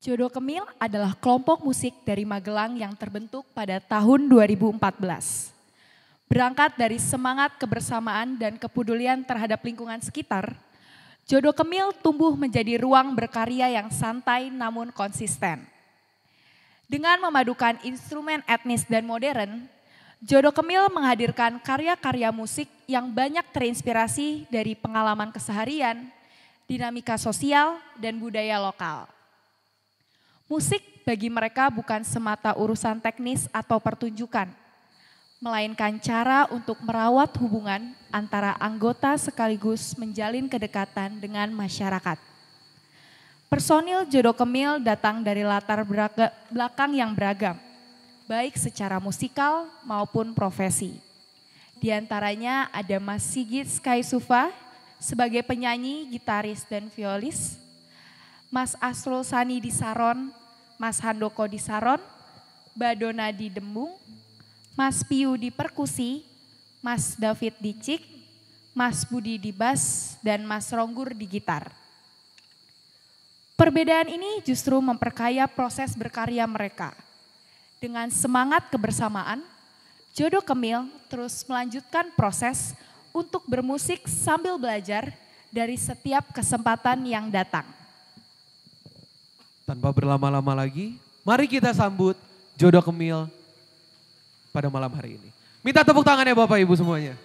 Jodoh Kemil adalah kelompok musik dari Magelang yang terbentuk pada tahun 2014. Berangkat dari semangat kebersamaan dan kepedulian terhadap lingkungan sekitar, Jodoh Kemil tumbuh menjadi ruang berkarya yang santai namun konsisten. Dengan memadukan instrumen etnis dan modern, Jodoh Kemil menghadirkan karya-karya musik yang banyak terinspirasi dari pengalaman keseharian, dinamika sosial, dan budaya lokal. Musik bagi mereka bukan semata urusan teknis atau pertunjukan, melainkan cara untuk merawat hubungan antara anggota sekaligus menjalin kedekatan dengan masyarakat. Personil Jodoh Kemil datang dari latar belakang yang beragam, baik secara musikal maupun profesi. Di antaranya ada Mas Sigit Skaisufa sebagai penyanyi, gitaris, dan violis, Mas Asrul Sani di Saron, Mas Handoko di Saron, Mbak Dona di Dembung, Mas Piu di perkusi, Mas David di cik, Mas Budi di bass, dan Mas Ronggur di gitar. Perbedaan ini justru memperkaya proses berkarya mereka. Dengan semangat kebersamaan, Jodoh Kemil terus melanjutkan proses untuk bermusik sambil belajar dari setiap kesempatan yang datang. Tanpa berlama-lama lagi, mari kita sambut Jodoh Kemil pada malam hari ini. Minta tepuk tangan ya Bapak Ibu semuanya.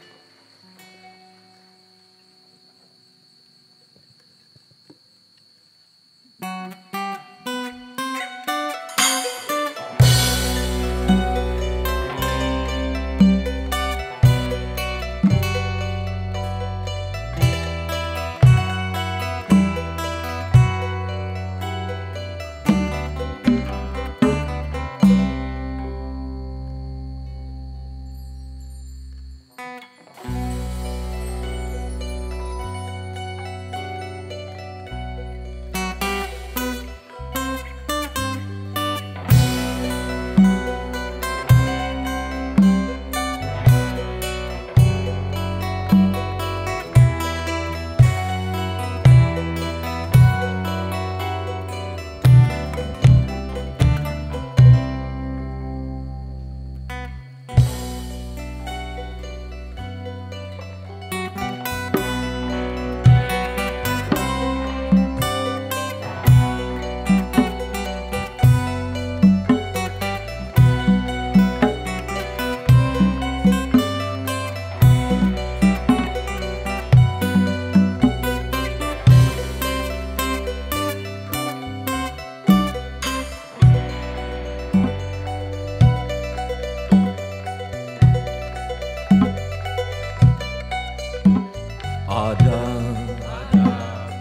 Ada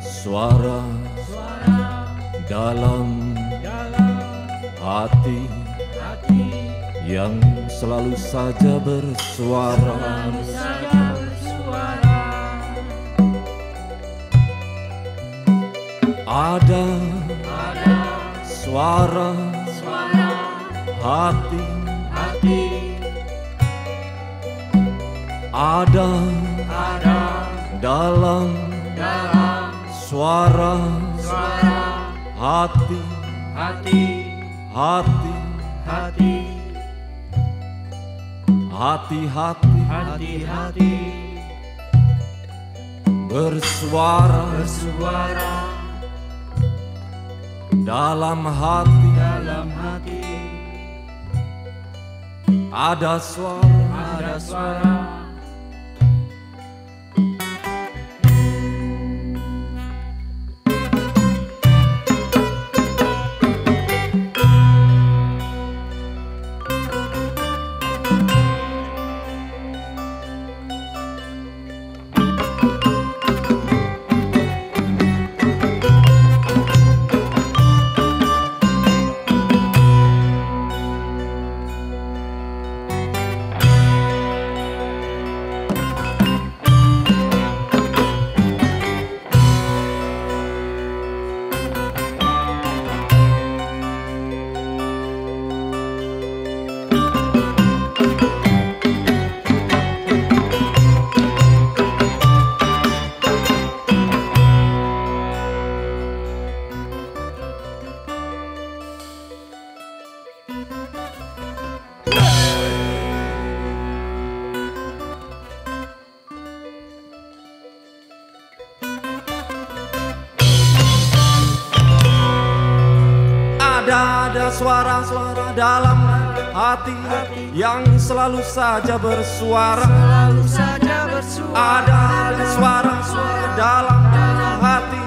suara dalam hati yang selalu saja bersuara. Ada suara hati, ada dalam suara hati, hati bersuara dalam hati, ada suara. Ada suara-suara dalam hati yang selalu saja bersuara. Ada suara-suara dalam hati,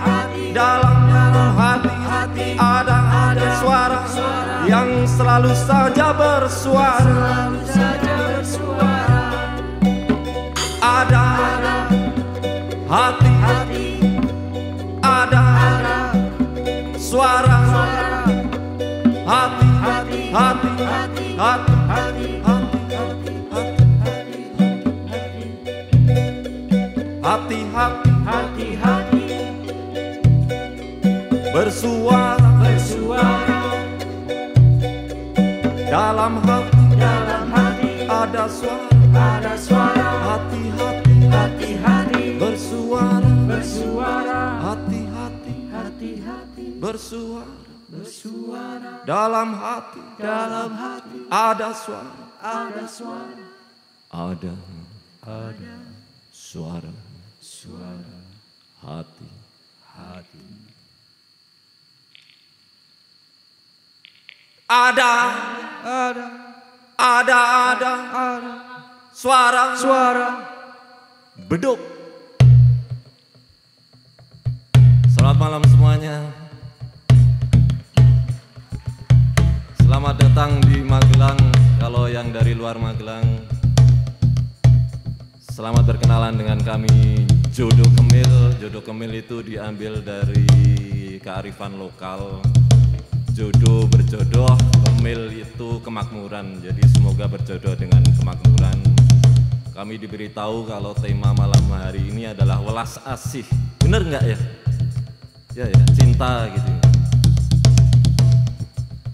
dalam hati. Ada suara yang selalu saja bersuara. Ada hati, ada suara hati, hati, bersuara dalam hati, ada suara, hati, bersuara, hati, bersuara, dalam hati, ada suara, ada suara, hati. Ada suara beduk. Selamat malam semuanya. Selamat datang di Magelang. Kalau yang dari luar Magelang, selamat berkenalan dengan kami Jodoh Kemil. Jodoh Kemil itu diambil dari kearifan lokal. Jodoh berjodoh, kemil itu kemakmuran. Jadi semoga berjodoh dengan kemakmuran. Kami diberitahu kalau tema malam hari ini adalah welas asih. Bener nggak ya? Ya, cinta gitu.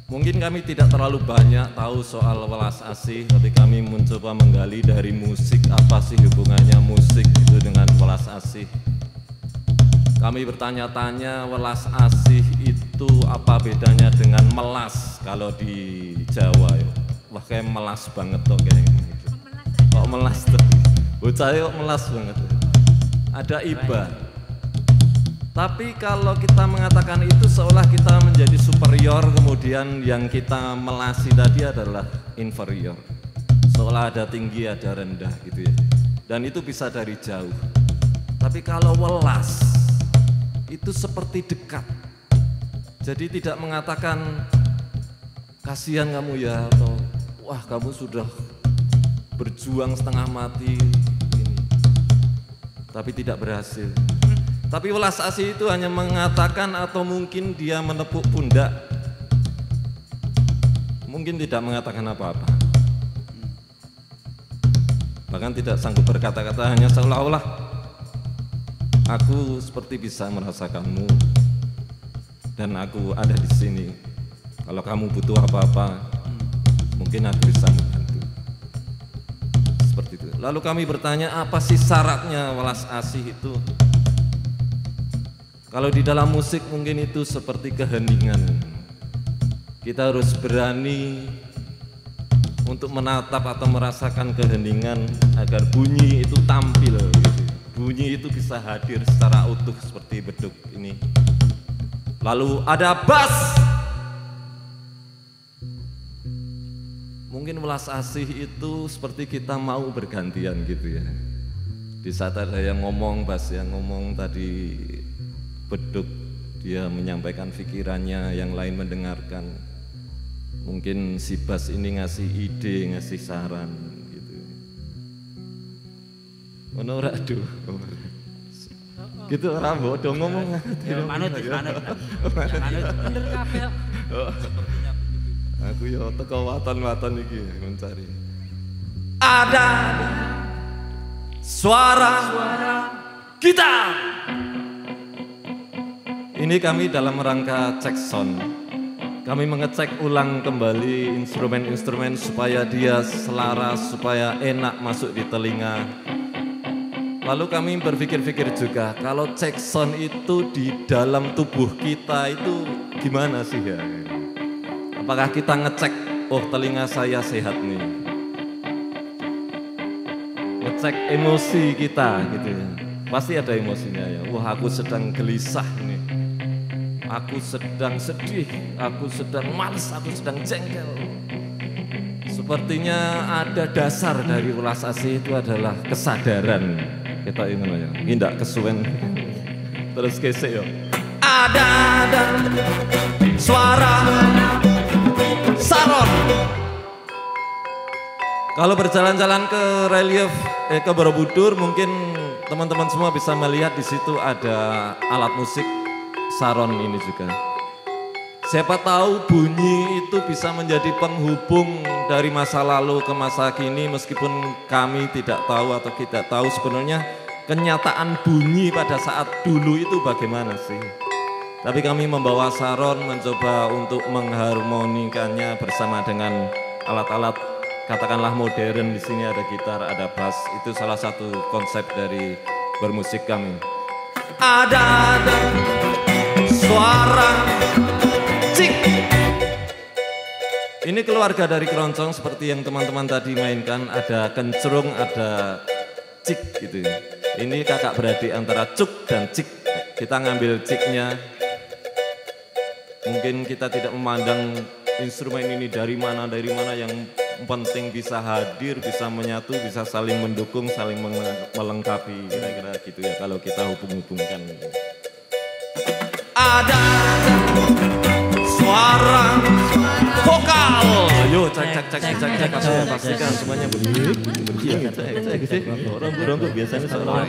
Mungkin kami tidak terlalu banyak tahu soal welas asih, tapi kami mencoba menggali dari musik, apa sih hubungannya musik itu dengan welas asih. Kami bertanya-tanya welas asih itu apa bedanya dengan melas kalau di Jawa ya. Wah kayak melas banget tuh kayaknya. Kok melas tuh? Bocah kok melas banget. Ada iba. Tapi kalau kita mengatakan itu seolah kita menjadi superior, kemudian yang kita melasi tadi adalah inferior. Seolah ada tinggi, ada rendah gitu ya. Dan itu bisa dari jauh. Tapi kalau welas itu seperti dekat. Jadi tidak mengatakan kasihan kamu ya, atau wah kamu sudah berjuang setengah mati ini, tapi tidak berhasil. Tapi welas asih itu hanya mengatakan atau mungkin dia menepuk pundak, mungkin tidak mengatakan apa-apa, bahkan tidak sanggup berkata-kata, hanya seolah-olah aku seperti bisa merasakanmu dan aku ada di sini. Kalau kamu butuh apa-apa, mungkin aku bisa membantu. Seperti itu. Lalu kami bertanya, apa sih syaratnya welas asih itu? Kalau di dalam musik mungkin itu seperti keheningan. Kita harus berani untuk menatap atau merasakan keheningan agar bunyi itu tampil gitu. Bunyi itu bisa hadir secara utuh seperti beduk ini. Lalu ada bass. Mungkin welas asih itu seperti kita mau bergantian gitu ya. Di saat ada yang ngomong, bass yang ngomong tadi beduk, dia menyampaikan pikirannya, yang lain mendengarkan. Mungkin si bass ini ngasih ide, ngasih saran. Menurut aduh, gitu orang bodoh ngomong. Manut. Bener kabeh. Aku ya teko waton-waton iki mencari. Ada suara gitar. Ini kami dalam rangka cek sound. Kami mengecek ulang kembali instrumen-instrumen supaya dia selaras, supaya enak masuk di telinga. Lalu kami berpikir-pikir juga, kalau cek sound itu di dalam tubuh kita itu gimana sih ya? Apakah kita ngecek, oh telinga saya sehat nih? Ngecek emosi kita gitu ya. Pasti ada emosinya ya, wah aku sedang gelisah nih. aku sedang sedih, aku sedang malas, aku sedang jengkel. Sepertinya ada dasar dari welas asih itu adalah kesadaran. Kita ingin ngindak kesuwen. Terus gesek yo. Ada suara saron. Kalau berjalan-jalan ke relief ke Borobudur, mungkin teman-teman semua bisa melihat di situ ada alat musik saron ini juga. Siapa tahu bunyi itu bisa menjadi penghubung dari masa lalu ke masa kini, meskipun kami tidak tahu atau tidak tahu sebenarnya kenyataan bunyi pada saat dulu itu bagaimana sih. Tapi kami membawa saron mencoba untuk mengharmonikannya bersama dengan alat-alat katakanlah modern. Di sini ada gitar, ada bass. Itu salah satu konsep dari bermusik kami. Ada suara cik. Ini keluarga dari keroncong seperti yang teman-teman tadi mainkan. Ada kencrung, ada cik gitu. Ini kakak beradik antara cuk dan cik. Kita ngambil ciknya. Mungkin kita tidak memandang instrumen ini dari mana yang penting bisa hadir, bisa menyatu, bisa saling mendukung, saling melengkapi, kira-kira gitu ya kalau kita hubung-hubungkan. Ada suara vokal. Ayo cek pastikan semuanya begitu. Orang burung tuh biasanya suara.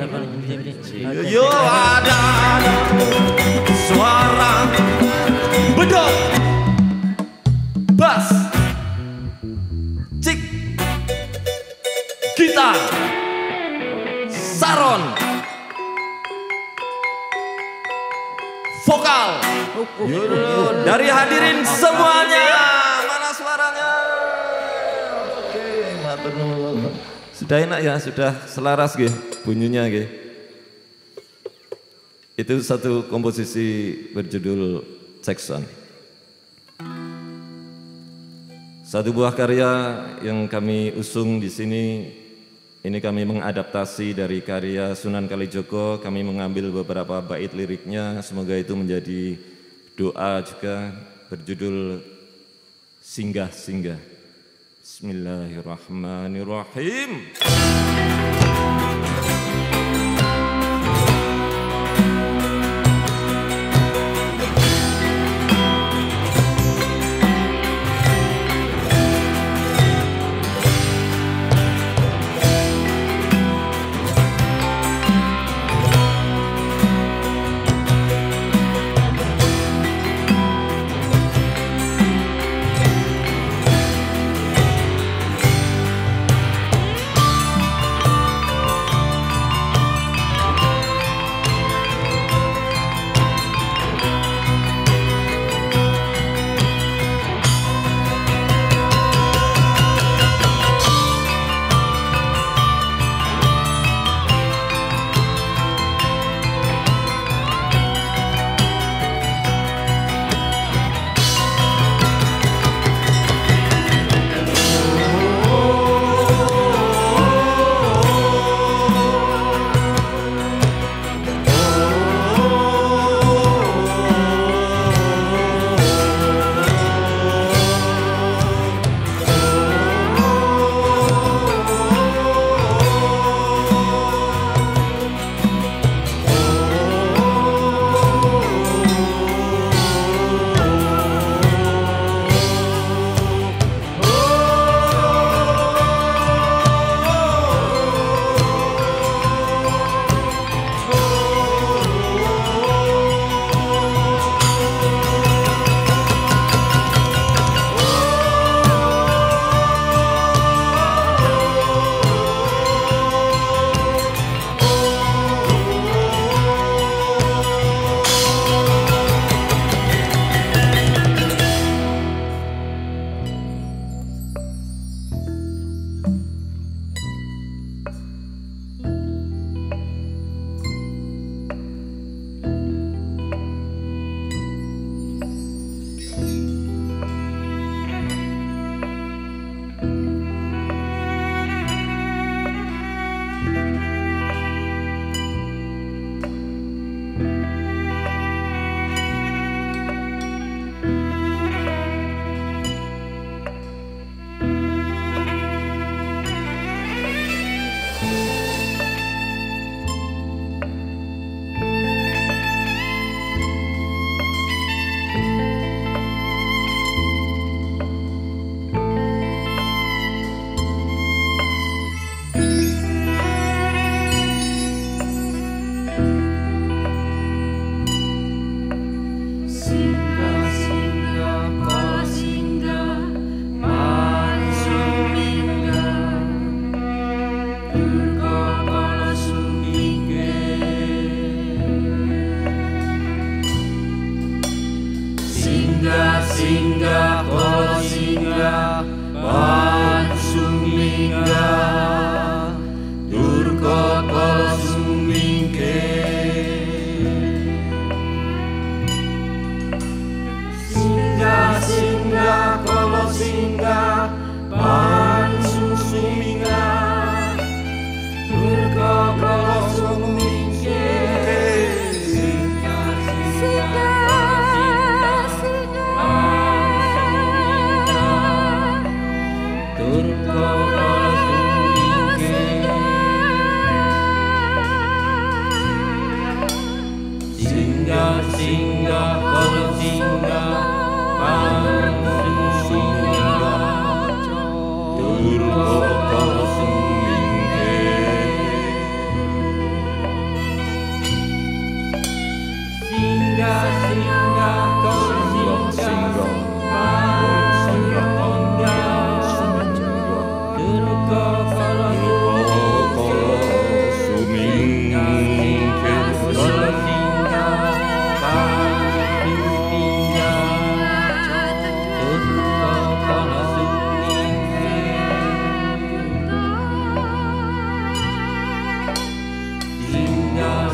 Yo ada suara bedok, bass, cik, gitar, saron, vokal. Dari hadirin semuanya, mana suaranya? Oke, matur nuwun. Sudah enak ya, sudah selaras nggih bunyinya nggih. Itu satu komposisi berjudul Jackson. Satu buah karya yang kami usung di sini, ini kami mengadaptasi dari karya Sunan Kalijogo. Kami mengambil beberapa bait liriknya, semoga itu menjadi doa juga, berjudul Singgah-Singgah. Bismillahirrahmanirrahim. singgah kala singgah pan suminggah durga kala sumingkih singgah kala singgah pan suminggah durga kala sumingkih singgah kala singgah pan suminggah durga kala sumingkih singgah kala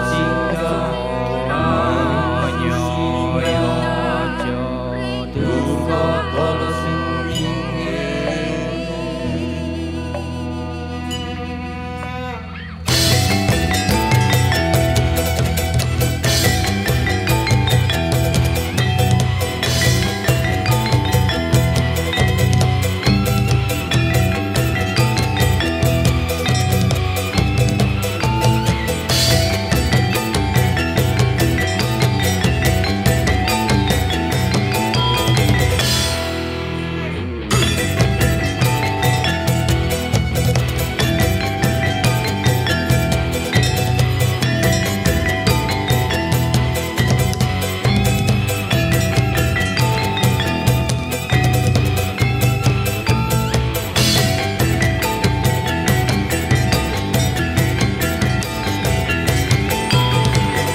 singgah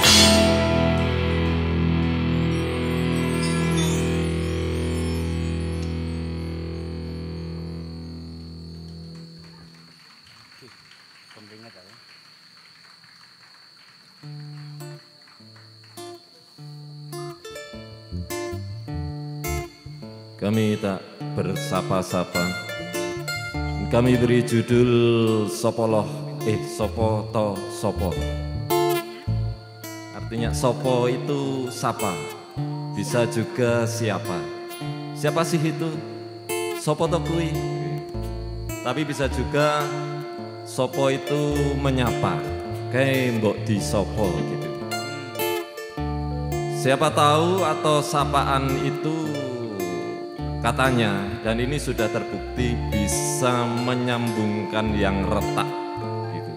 Kami tak bersapa-sapa. Kami beri judul Sopoloh, Sopo to Sopo. Artinya Sopo itu sapa, bisa juga siapa. Siapa sih itu? Sopo to kui. Tapi bisa juga Sopo itu menyapa, kayak mbok di Sopo gitu. Siapa tahu atau sapaan itu katanya, dan ini sudah terbukti bisa menyambungkan yang retak gitu.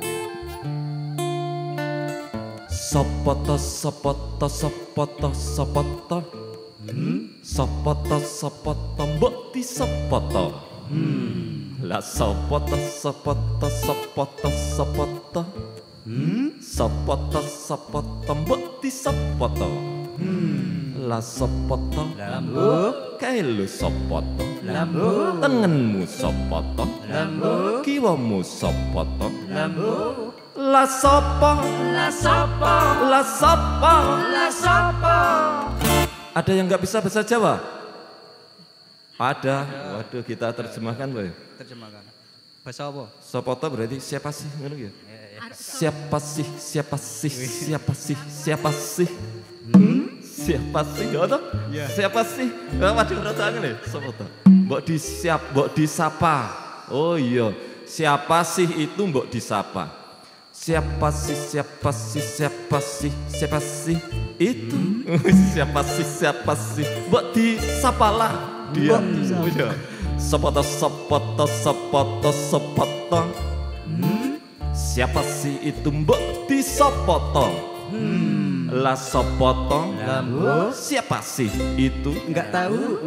Sopoto sopoto sopoto sopoto sopoto sopoto mbok di sopoto lah sopoto sopoto sopoto sopoto sopoto sopoto mbok di sopoto la sopoto Lambu kae lu sopoto Lambu tengenmu sopoto Lambu kiwamu sopoto Lambu la sopo La sopo la sopo La sopo. ada yang nggak bisa bahasa Jawa? Ada. Waduh, kita terjemahkan boy. Terjemahkan. Bahasa apa? Sopoto berarti siapa sih ngono ya? Siapa sih? Siapa sih? Siapa sih? Siapa sih? Siapa sih? Ngono? Siapa sih? Waduh, ora tangan nih, sopoto. Mbok disapa. Oh iya, siapa sih itu mbok disapa? Siapa sih? Siapa sih? Siapa sih? Siapa sih? Itu. Siapa sih? Siapa sih? Mbok disapalah dia. Oh iya. Sopoto sopoto sopoto sopoto. Siapa sih itu mbok disopoto? La sopoto. Lambu. Siapa sih itu? Enggak tahu.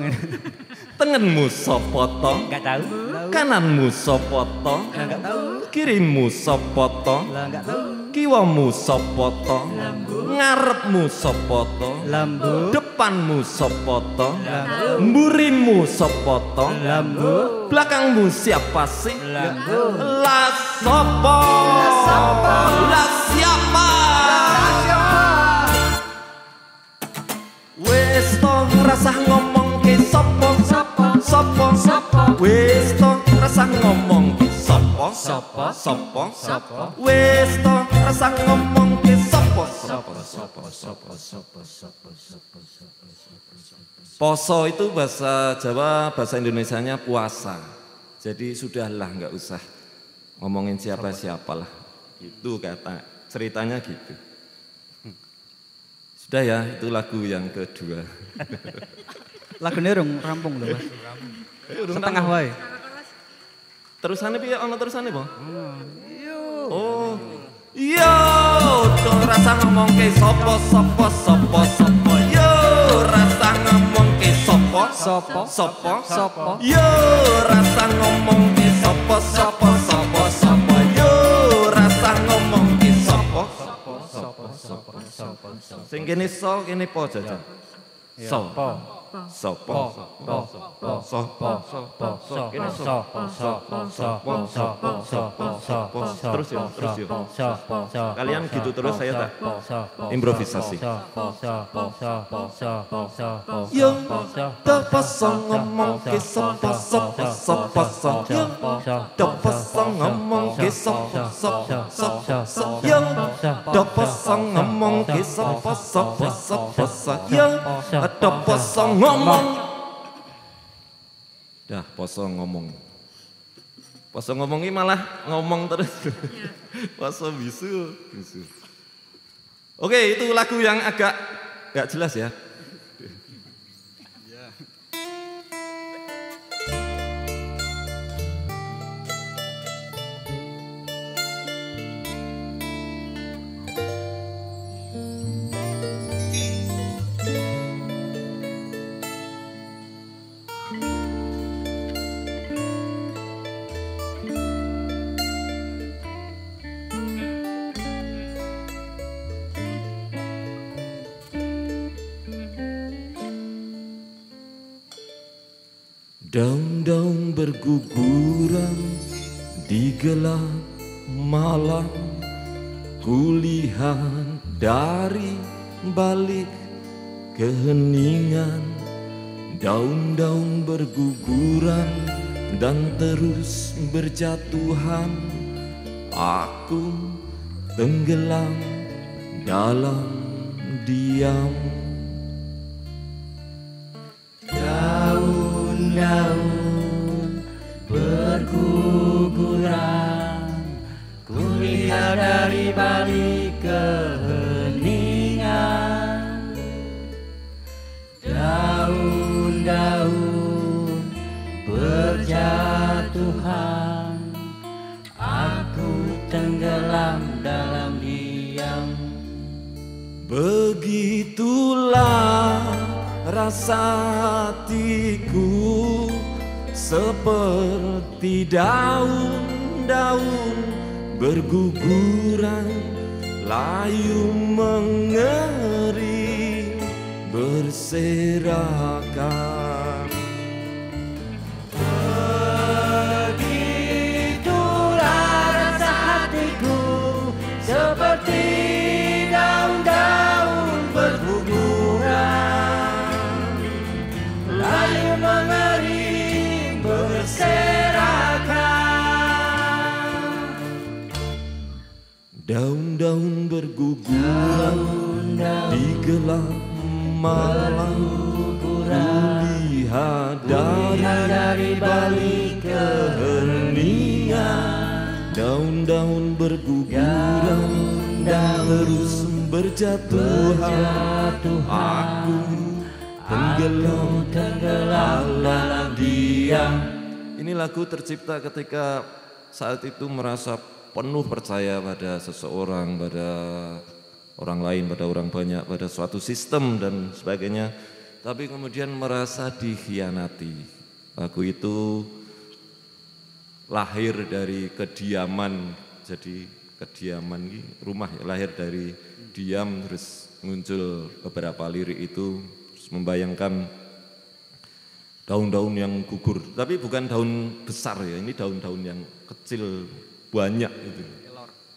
Tengenmu sopoto. Enggak tahu. Kananmu sopoto. Enggak tahu. Kirimu sopoto. Lah enggak tahu. Kiwamu sopoto. Ngarepmu sopoto. Lambu. depanmu sopoto, mburimu sopoto, belakangmu siapa sih? Lah sopo, lah siapa? Wes to rasah ngomong ke sopo, wes to rasah ngomong ke sopo, wes to rasah ngomong ke sopo. Poso itu bahasa Jawa, bahasa Indonesianya puasa. Jadi sudahlah, nggak usah ngomongin siapa-siapalah. Itu kata ceritanya gitu. Sudah ya, itu lagu yang kedua. Lagu ini rampung loh, Mas. Setengah wae. Terusannya piye ana terusane, Bang? Oh. Yo, do rasa ngomong ke sopo. Yo, rasa ngomong ke sopo. Yo, rasa ngomong ke sopo. Yo, rasa ngomong ke sopo. Sing kene so, kene po jajan. Sopo. Terus yuk. Kalian gitu terus, saya tak improvisasi. Yo, tepasang ngomong ke sopo. Yo, tepasang ngomong ke sopo. Yo, tepasang ngomong ke sopo. Yo, tepasang ngomong. Dah poso ngomong. Poso ngomongi malah ngomong terus. Poso bisu. Oke, itu lagu yang agak gak jelas ya. Daun-daun berguguran di gelap malam, kulihat dari balik keheningan. Daun-daun berguguran dan terus berjatuhan, aku tenggelam dalam diam. Daun berguguran, kulihat dari balik keheningan. Daun-daun berjatuhan, aku tenggelam dalam diam. Begitulah rasa hatiku, seperti daun-daun berguguran, layu mengering berserakan. Begitulah rasa hatiku, seperti daun-daun berguguran, layu mengering berserakan. Daun-daun berguguran di gelap malam, kulihat dari balik keheningan. Daun-daun berguguran dan terus berjatuhan, aku tenggelam dalam diam. Ini lagu tercipta ketika saat itu merasa penuh percaya pada seseorang, pada orang lain, pada orang banyak, pada suatu sistem dan sebagainya. Tapi kemudian merasa dikhianati. Lagu itu lahir dari kediaman, jadi kediaman rumah ya, lahir dari diam, terus muncul beberapa lirik itu membayangkan daun-daun yang gugur. Tapi bukan daun besar ya, ini daun-daun yang kecil banyak gitu.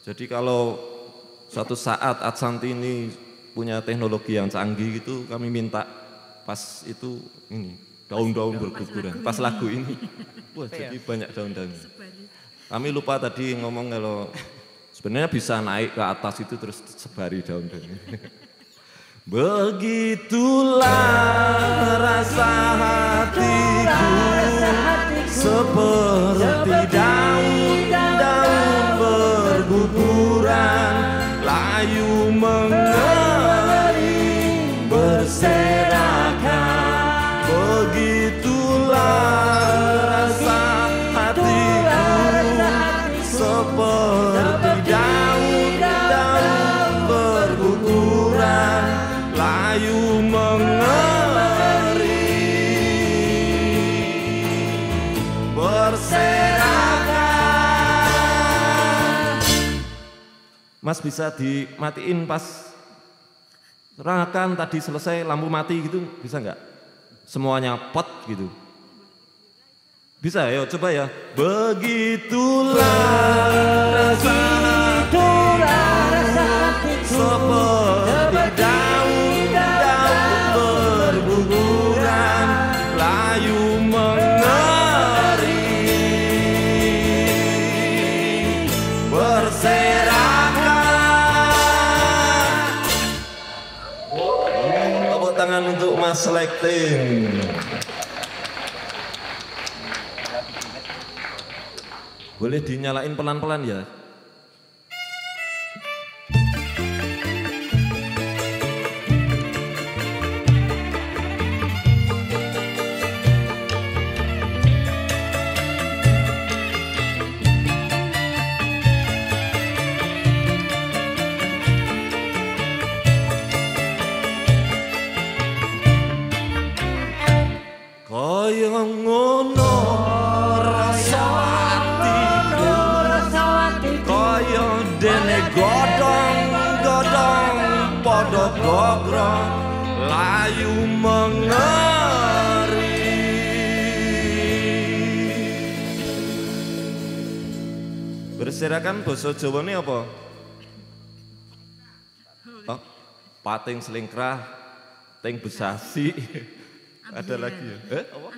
Jadi kalau suatu saat Adsanti ini punya teknologi yang canggih gitu, kami minta pas itu ini daun-daun berguguran. Pas lagu ini, wah jadi banyak daun-daun. Kami lupa tadi ngomong kalau sebenarnya bisa naik ke atas itu terus sebari daun-daun. Begitulah rasa hatiku, seperti daun-daun berguguran, layu mengering berserakan. Begitulah rasa hatiku, seperti daun-daun berguguran, layu mengering berserakan. Mas bisa dimatiin pas serangan tadi selesai lampu mati gitu, bisa nggak? Semuanya pot gitu. Bisa ya, coba ya. Begitulah rasa hatiku, seperti daun-daun berguguran, layu mengering berserakan. Tepuk tangan untuk Mas Selecting. Boleh dinyalain pelan-pelan ya. Kaya ngono rasa hatiku, kaya dene godhong-godhong padha gogrong, layu mengering. Berserakan basa Jawane apa? Oh, pating selingkrah, ting besasi. Ada lagi ya? Apa?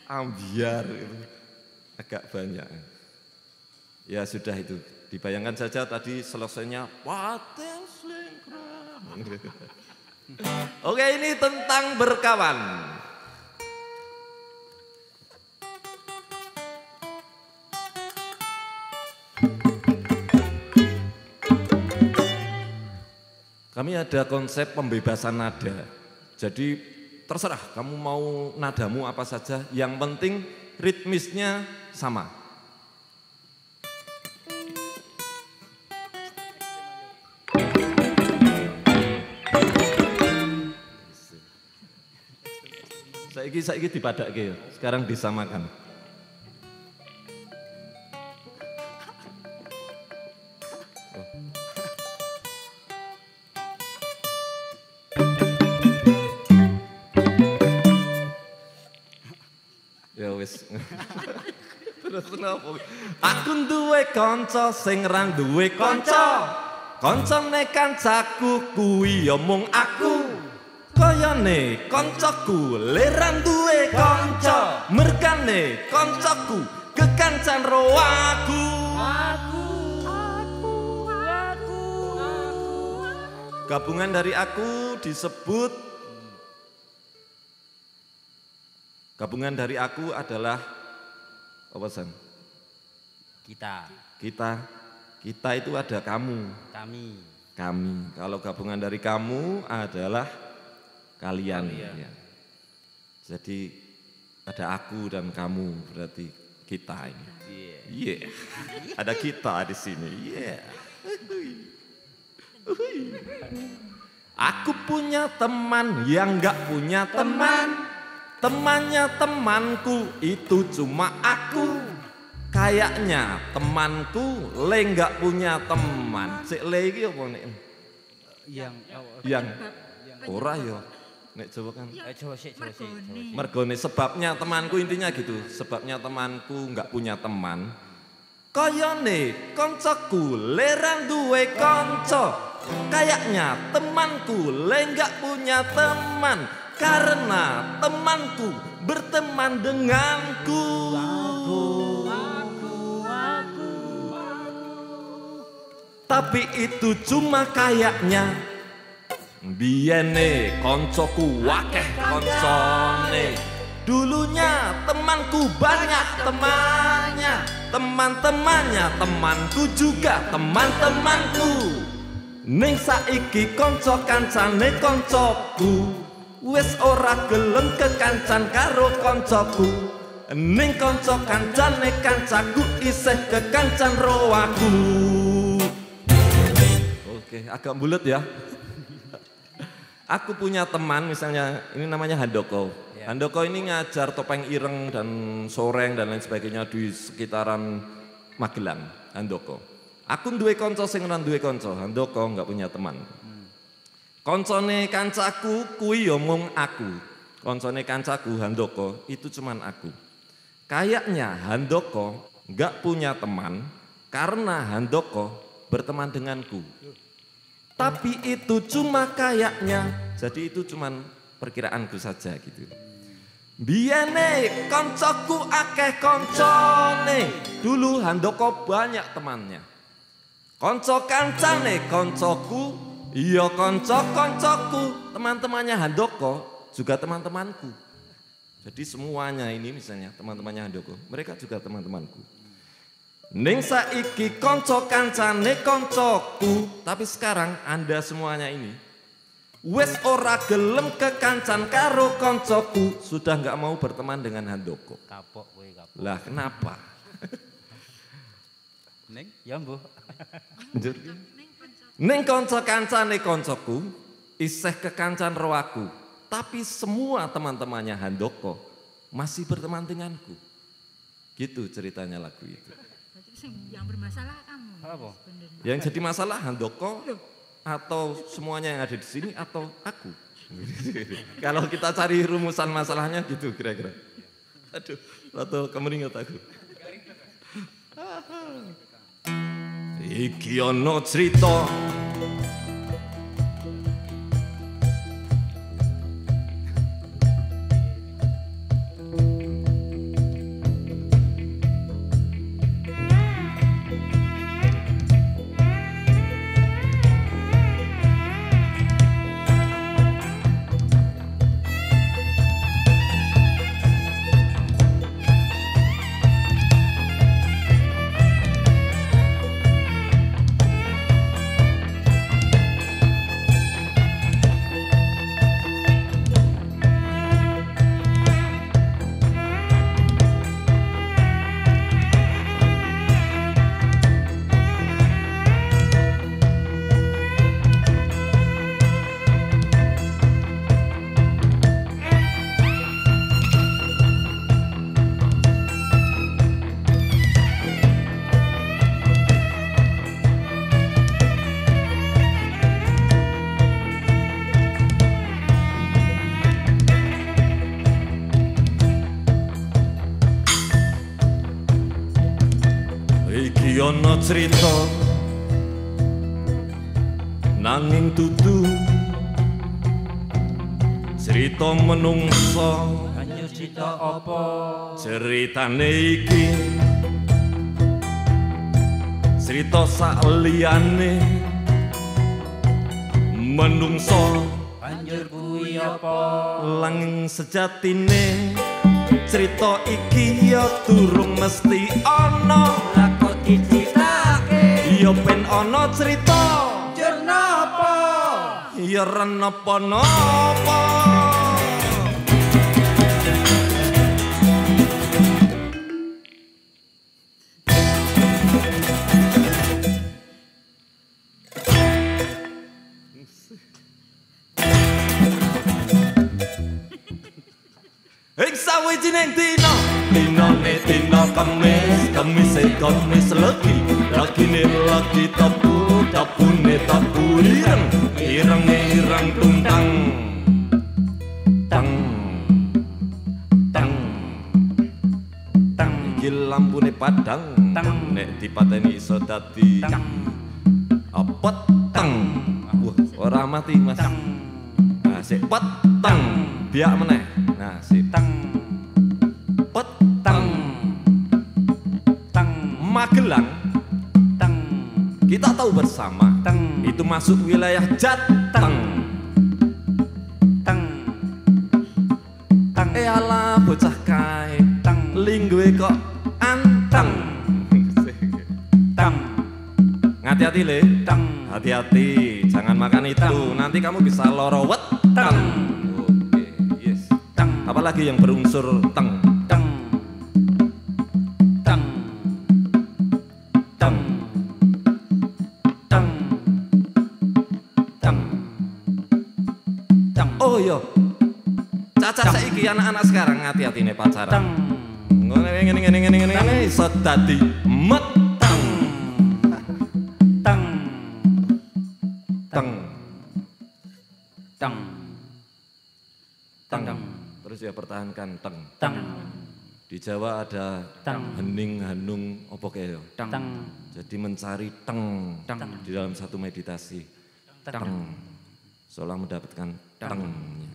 Ambiar. Agak banyak. Ya sudah itu. Dibayangkan saja tadi selesainya pating selingkrah. Oke, ini tentang berkawan. Kami ada konsep pembebasan nada. Jadi terserah kamu mau nadamu apa saja, yang penting ritmisnya sama. Saiki dipadake ya, sekarang disamakan. Ya wis. Terus kenapa? Aku duwe kanca sing ra duwe kanca. Kancane kancaku kuwi ya mung aku. Kayane kancaku leran duwe kanca. Merkane kancaku kekancan ro aku. Gabungan dari aku disebut. Gabungan dari aku adalah apa San? Kita. Kita itu ada kamu. Kami. Kalau gabungan dari kamu adalah kalian. Ya. Jadi ada aku dan kamu, berarti kita ini. Yeah. Ada kita di sini. Yeah. Aku punya teman yang gak punya teman. Temannya temanku itu cuma aku. Kayaknya temanku le nggak punya teman. Sik le iki apa nek? Yang ora ya. Nek Jawa kan. Jawa sik. Mergone sebabnya temanku intinya gitu. Sebabnya temanku nggak punya teman. Koyone koncoku leran duwe konco. Kayaknya temanku le nggak punya teman. Karena temanku berteman denganku. Tapi itu cuma kayaknya. Biyene koncoku wakeh koncone. Dulunya temanku banyak temannya. Teman-temannya temanku juga teman-temanku. Ning saiki konco kancane koncoku. Wis ora gelem kekancan karo koncoku. Ning konco kancane kancaku isih kekancan rowaku. Oke, agak bulet ya. Aku punya teman misalnya, ini namanya Handoko. Ya. Handoko ini ngajar topeng ireng dan soreng dan lain sebagainya di sekitaran Magelang, Handoko. Aku duwe konco sing ora duwe konco, Handoko enggak punya teman. Koncone kancaku kuwi ya mung aku. Koncone kancaku Handoko itu cuman aku. Kayaknya Handoko enggak punya teman karena Handoko berteman denganku. Tapi itu cuma kayaknya, jadi itu cuma perkiraanku saja gitu. Biyene koncoku akeh koncone, dulu Handoko banyak temannya. Konco kancane koncoku, iya koncoku, teman-temannya Handoko juga teman-temanku. Jadi semuanya ini misalnya teman-temannya Handoko, mereka juga teman-temanku. Ning saiki konco kancane koncoku, tapi sekarang Anda semuanya ini wes ora gelem kekancan karo koncoku, sudah nggak mau berteman dengan Handoko. Kapok kowe kapok. Lah kenapa? Ning ya mbuh. Ning konco kancane koncoku isih kekancan roaku, tapi semua teman-temannya Handoko masih berteman denganku. Gitu ceritanya lagu itu. Yang bermasalah kamu. Apa? Yang jadi masalah Handoko atau semuanya yang ada di sini atau aku. Kalau kita cari rumusan masalahnya gitu kira-kira. Aduh, atau kemeringat aku. Iki ono cerita ono cerita nanging dudu cerita menungso. Hanya cerita apa? Ceritane iki cerita saliyane menungso. Banjur kuwi apa? Langing sejatine cerita iki ya durung mesti ana. Dicitake Ya ben ana cerita jernapa ya ren napa-napa. Ing sawijining dina, dinane dina Kamis, Kamis legi, legine legi tabu, tabune tabu ireng, irenge ireng tuntang. teng teng teng iki lampune padang nek dipateni iso dadi apa teng wah ora mati Mas nah sik peteng biak meneh nah sip peteng Magelang kita tahu bersama itu masuk wilayah Jateng alah bocah kae linggue kok anteng hati-hati le hati-hati jangan makan itu nanti kamu bisa loro weteng oke yes apalagi yang berunsur teng oh iya cacat saiki anak-anak sekarang hati-hati nih pacaran ngene iso dadi meteng teng terus ya pertahankan teng di Jawa ada hening hanung opo kaya jadi mencari teng di dalam satu meditasi teng seolah mendapatkan tengnya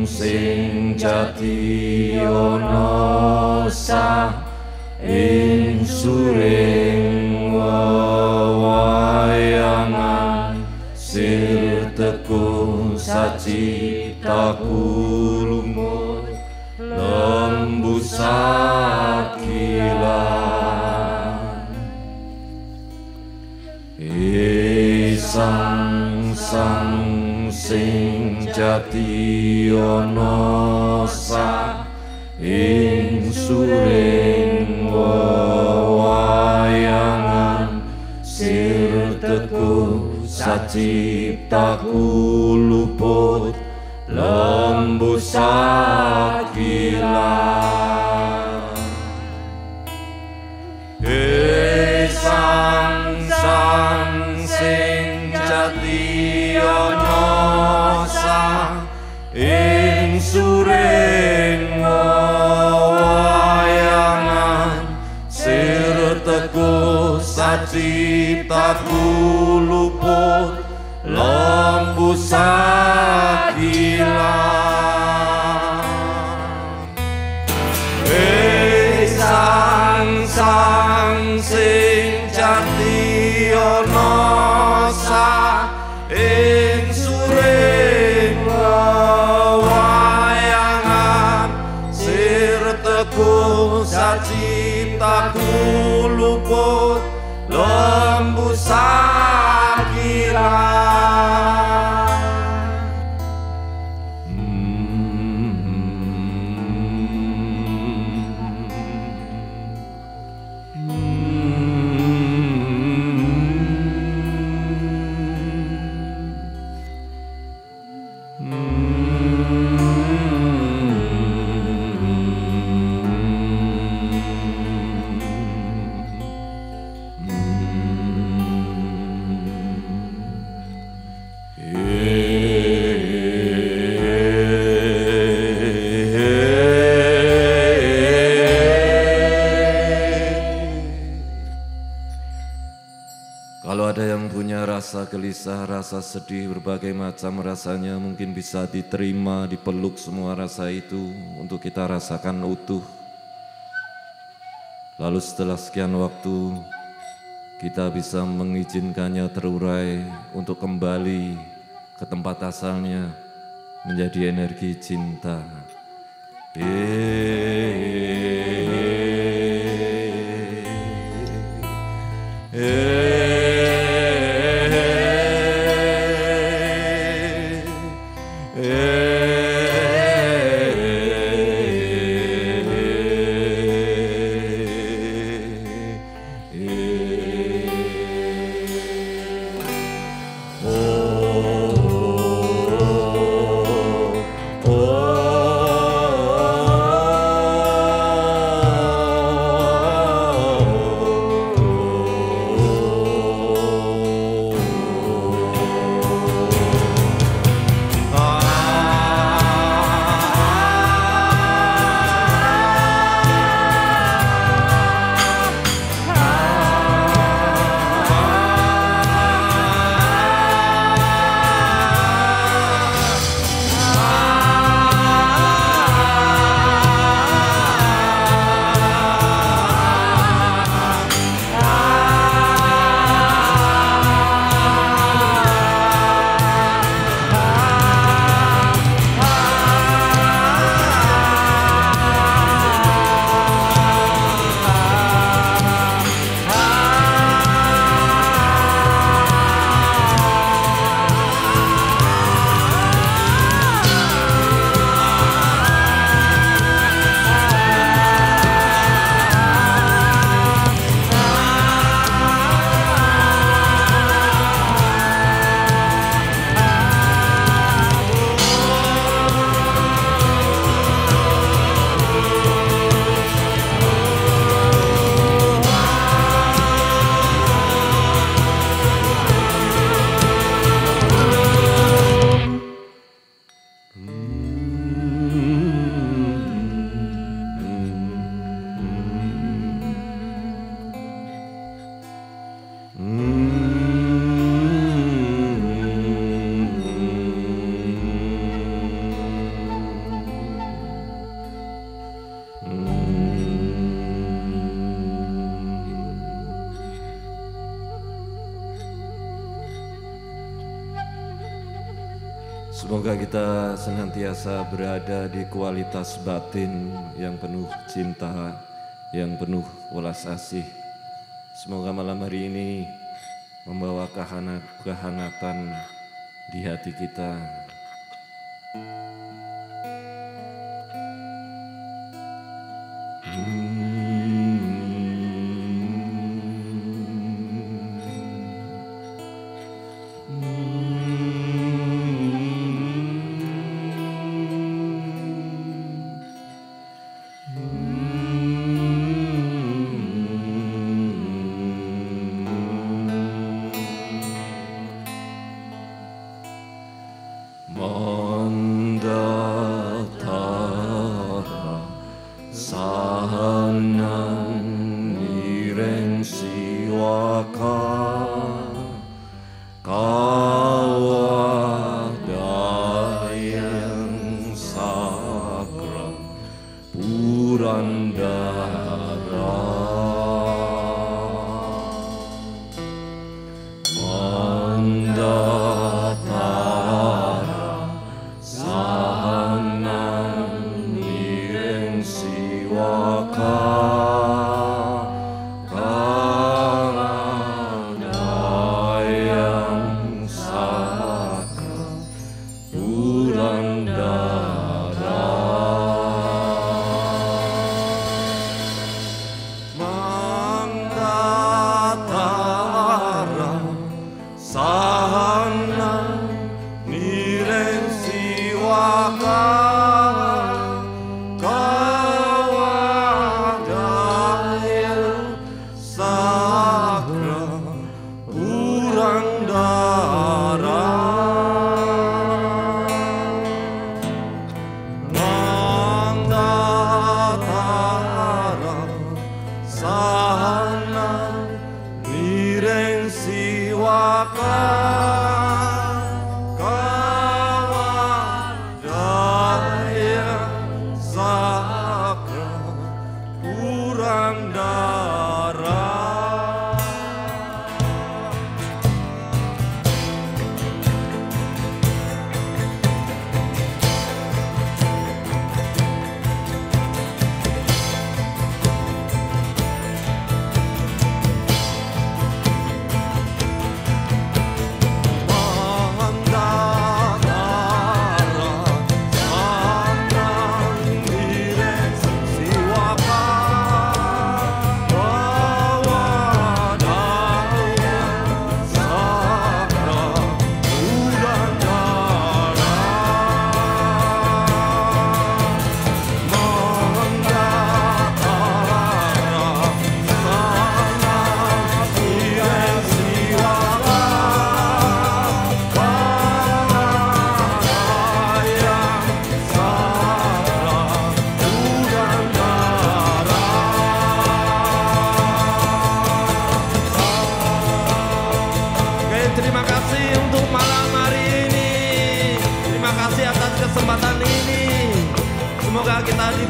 sing jati ana sah ing suring wewayangan sir teku saciptaku lumut lembu sakilan sang sing jati ana sah ing suring wewayangan sir teku saciptaku luput lembu sakilan sang sing jati ana sah ing suring wewayangan sir teku saciptaku luput lembu sakilan sang sing jati ana sah ing suring wewayangan sir teku saciptaku luput lembu sakilan gelisah, rasa sedih, berbagai macam rasanya mungkin bisa diterima, dipeluk semua rasa itu untuk kita rasakan utuh. Lalu setelah sekian waktu, kita bisa mengizinkannya terurai untuk kembali ke tempat asalnya, menjadi energi cinta. Semoga kita senantiasa berada di kualitas batin yang penuh cinta, yang penuh welas asih. Semoga malam hari ini membawa kehangatan di hati kita. Mandatara sahanan ireng siwaka kawadayang sakra purandara mandatara sahanan ireng siwaka kawadayang sakra purandara mandatara sahanan ireng siwaka kawadayang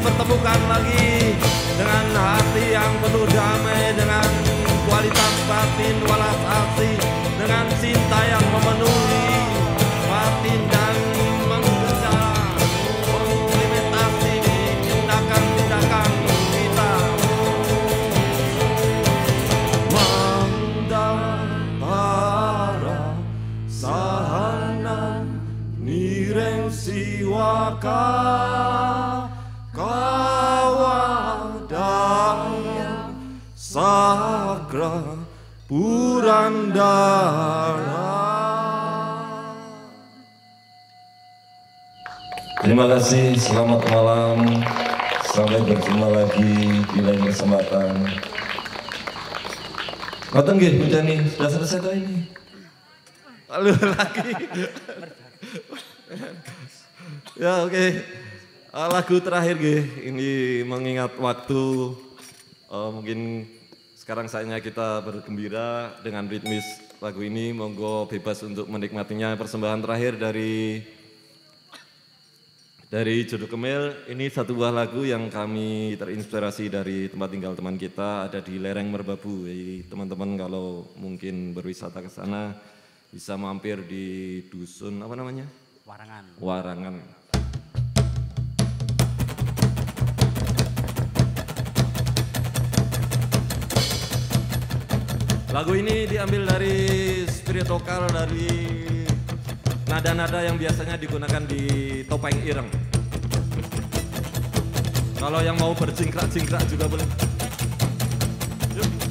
dipertemukan lagi dengan hati yang penuh damai, dengan kualitas batin walas asih, dengan cinta yang memenuhi batin dan mengimplementasi di tindakan-tindakan kita. Mandantara sahanan nireng siwaka kawadaya sakra purandara. Terima kasih, selamat malam. Sampai berjumpa lagi di lain kesempatan. Ngoten nggih, hujan nih, sudah selesai toh ini. Lalu lagi. Ya oke. Lagu terakhir nggih, ini mengingat waktu. Mungkin sekarang saatnya kita bergembira dengan ritmis lagu ini. Monggo bebas untuk menikmatinya. Persembahan terakhir dari Jodoh Kemil. Ini satu buah lagu yang kami terinspirasi dari tempat tinggal teman kita, ada di lereng Merbabu. Jadi teman-teman kalau mungkin berwisata ke sana bisa mampir di dusun apa namanya? Warangan. Lagu ini diambil dari spirit lokal, dari nada-nada yang biasanya digunakan di topeng ireng. Kalau yang mau berjingkrak-jingkrak juga boleh. Yuk.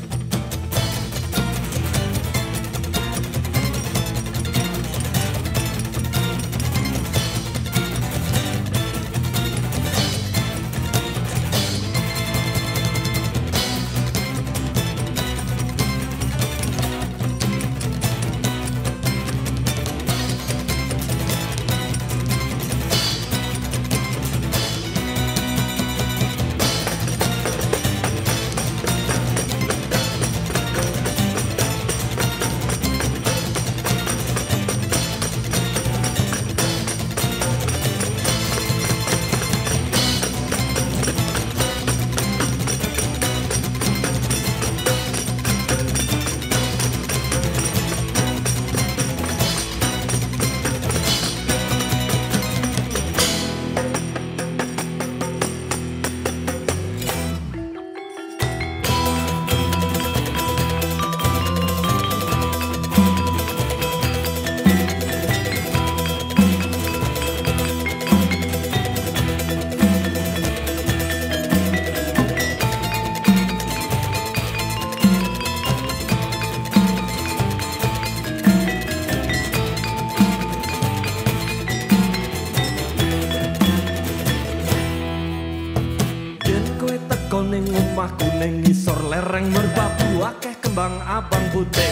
Omahku ning ngisor lereng Merbabu akeh kembang abang putih.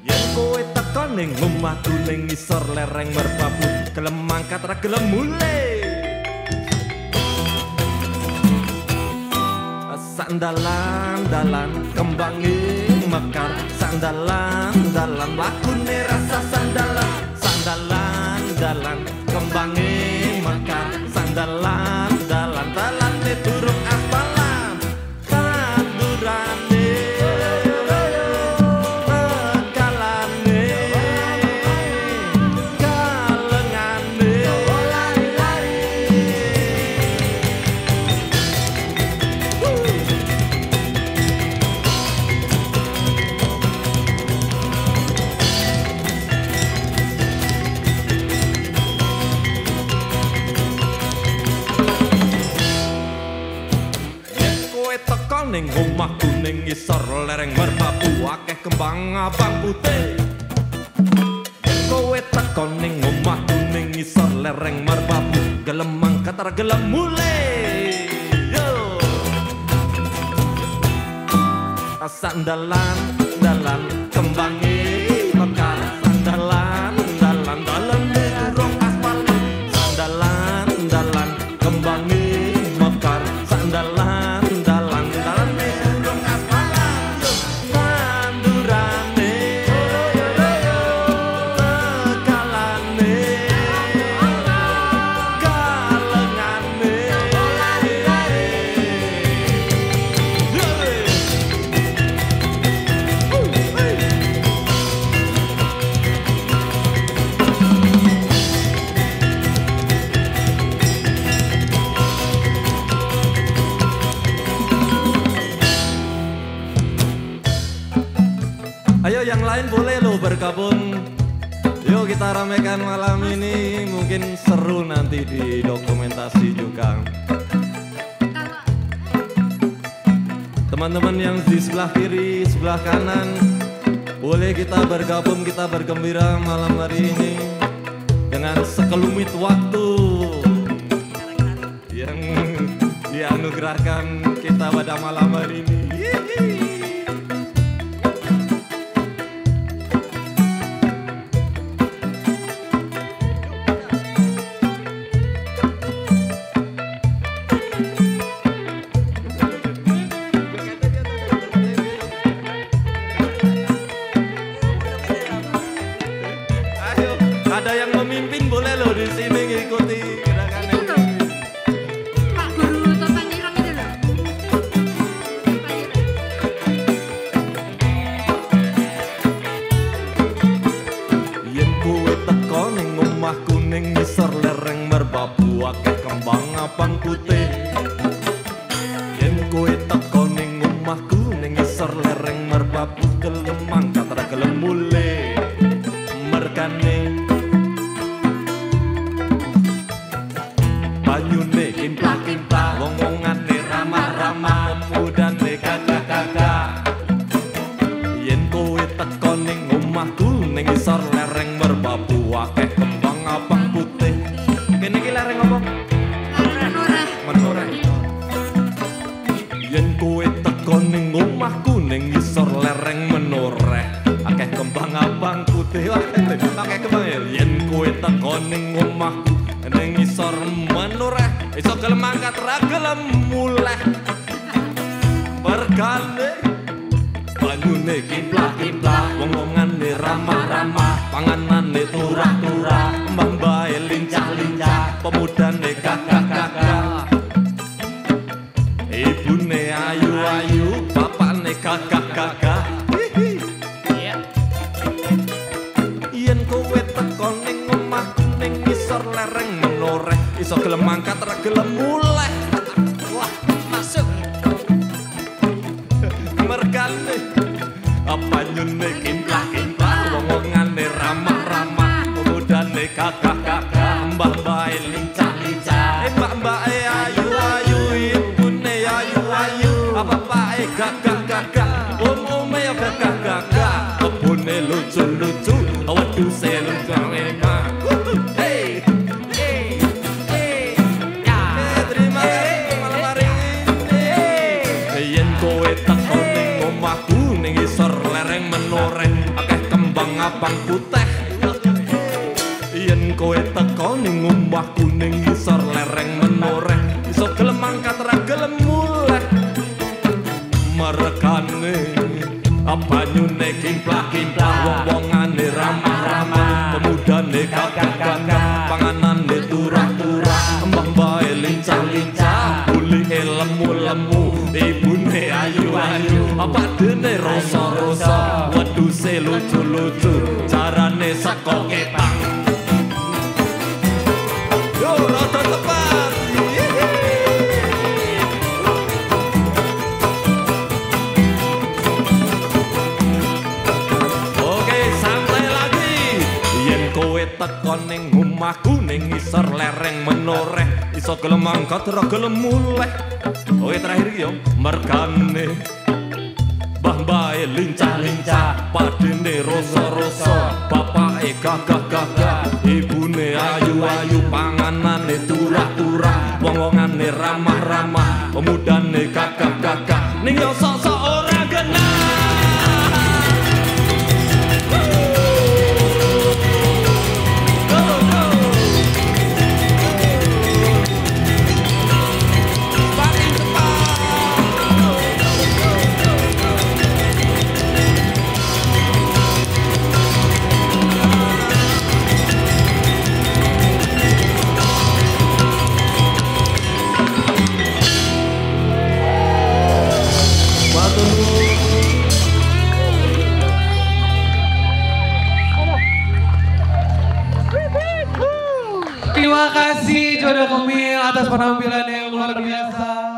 Yen kowe teko ning omahku ning ngisor lereng Merbabu, gelem mangkat ra gelem mule. Sandalan-dalan kembange mekar, sandalan-dalan lakune rasa sandalan. Sandalan-dalan kembange mekar, sandalan-dalan dalane durung aspalan. Tandurane mekalane kalengane lari-lari. Ning omahku ning ngisor lereng Merbabu akeh kembang abang putih. Kowe teko ning omahku ning ngisor lereng Merbabu, gelem mangkat ra gelem mule. Yo sandalan-dalan kembange mekar, sandalan-dalan dalane durung aspal. Sandalan-dalan kembange mekar, sandalan bergabung. Yuk kita ramekan malam ini, mungkin seru nanti di dokumentasi juga. Teman-teman yang di sebelah kiri, sebelah kanan, boleh kita bergabung, kita bergembira malam hari ini dengan sekelumit waktu yang dianugerahkan kita pada malam hari ini. Ada yang memimpin boleh loh di sini ngikuti gerakannya. Itu loh, Pak Guru Topan Ireng itu loh. Yen kowe teko ning omahku ning ngisor lereng merbabu akeh kembang abang putih. Yen kowe teko ning omahku ning ngisor lereng merbabu kelemang katra gelem mule merkane banyune kimplak-kimplak wong-wongane ramah-ramah pemudane kakak-kakak. Yen kowe teko ning omahku ning ngisor lereng merbabu akeh kembang abang putih. Kene iki lereng apa? Menoreh. Yen kowe teko ning omahku ning ngisor lereng menoreh akeh kembang abang putih. Akeh kembang ya. Yen kowe teko ning omahku ning ngisor menoreh iso gelem angkat ra gelem muleh bergane banyune kimplak-kimplak wong-wongane ramah-ramah panganane turah-turah mbah bae lincah-lincah pemudane kakak-kakak ibune ayu-ayu bapakne kakak-kakak. Yen kowe teko ning omahku ning ngisor lereng menoreh iso gelem angkat ra gelem muleh. Wah, masuk. Mergane apa nyune kimplak-kimplak wong-wongane ramah-ramah pemudane kakak-kakak mbah bae lincah-lincah mbak-mbake ayu-ayu ibune ayu-ayu apa bae kakak-kakak om-ome ya kakak-kakak kebune lucu-lucu wedhuse lucu emang. Hey terima kasih malam hari ini. Yen kowe teko ning omahku ning ngisor lereng menoreh akeh kembang abang putih. Yen kowe teko ning omahku ning ngisor lereng menoreh iso gelem angkat ra gelem muleh merekane banyune kimplak-kimplak wong-wongane ramah-ramah pemudane kakak-kakak panganane turah-turah mbah bae lincah-lincah bulike lemu-lemu ibune ayu-ayu apa dene rasa-rasa wedhuse lucu-lucu carane saka ketang. Yo rada tepat. Oke, santai lagi. Yen kowe teko ning omahku ning ngisor lereng menoreh iso gelem angkat ra gelem muleh. Oke, terakhir iki yo mergane mbah bae lincah-lincah padene rasa-rasa bapake gagah-gagah ibune ayu-ayu panganane turah-turah wong-wongane ramah-ramah pemudane kakak-kakak ning yo sok-sok ora genah. Terima kasih Jodoh Kemil atas penampilan yang luar biasa.